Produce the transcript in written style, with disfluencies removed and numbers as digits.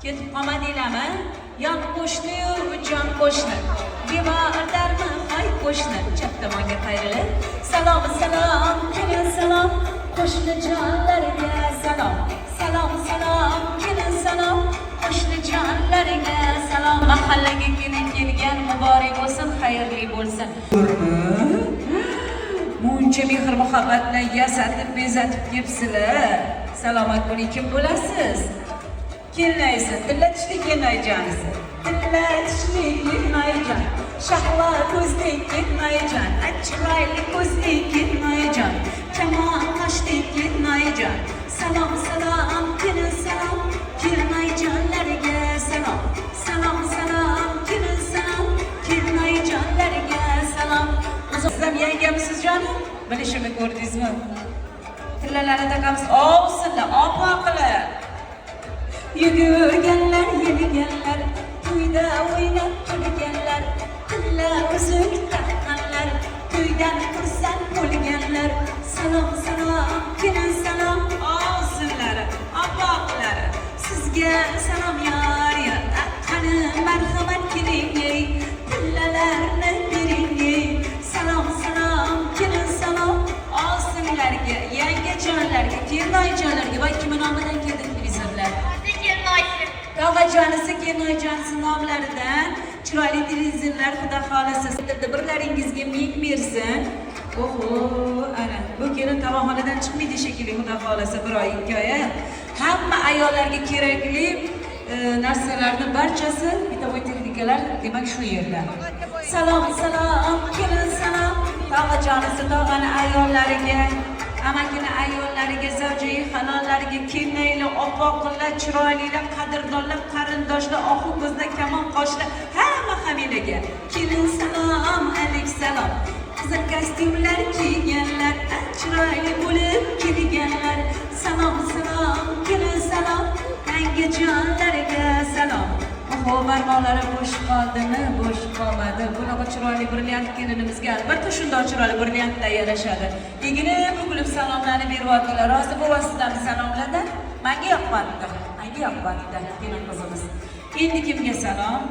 Ketib qolmadinglarmi? Yon qo'shni-yu jon qo'shni. Devordarmi hay qo'shni. Chap tomonga qayrilib. Salom salom, kelin salom. Qo'shni jonlarga salom. Salom salom, kelin salom. Qo'shni jonlarga salom. Mahallaga kelgan muborak bo'lsin, xayrli bo'lsin. Muncha mehr muhabbatni yasatib bezatib kelibsizlar. Salomat bo'ling, kim bo'lasiz? Kelnaysiz, tillatishli kelnayjanisi. Tillatishli kelnayjan. Shahlo ko'zli kelnayjan. Chiroyli ko'zli kelnayjan. Kamon qoshli kelnayjan. Salom salom, kelin salom. Kelnayjanlarga salom. Salom salom, kelin salom. Kelnayjanlarga salom. Sizam yangamisiz jonim? Bilishimni ko'rdingizmi? Tillalarni taqamiz, ovsinlar, opoqlar. Yugurganlar, yemiganlar, to'yda o'ynab kulganlar, tillar uzuk taqqanlar, to'ydan xursand bo'lganlar. Salom salom, kelin salom, ovsinlar, opoqlar. Sizga salom yor yor, qani marhamat keling, tillalarni bering. Salom salom, kelin salom, ovsinlarga, yangajonlarga, kelinoyjonlarga va kim nomidan keldi televizorlar? Tog'ajonisi, kelinoyjonisi nomlaridan chiroyli televizorlar xudo xolasa birlaringizga ming bersin. Oho, ana bu kelin tomonxonadan chiqmaydi shekilli xudo xolasa bir oy, 2 oy. Hamma ayollarga kerakli narsalarning barchasi bitovoy texnikalar demak shu yerda. Salom salom, kelin salom. Tog'ajonisi tog'ani ayollariga, amakini ayollariga, zavjai halollariga, kelmayli, opoqlar, chiroylilar, qadrdonlar, qarindoshlar, ohu ko'zlar, kamon qoshlar, hamma hamilaga. Kelin salom, alik salom. Qizil kostyumlar kiyganlar, chiroyli bo'lib kelganlar. Salom salom, kelin salom. Yangajonlarga salom. Oho, barmoqlari bo'sh qoldimi? Bo'sh qolmadi. Bunaqa chiroyli brilliant kelinimizga albatta shunday chiroyli brilliantlar yarashadi. Egini bukilib salomlarni beryaptilar. Rozi bo'lasizlarmi salomlarda? Menga yoqmadi. Menga yoqmadi kelin qizimiz. Endi kimga salom?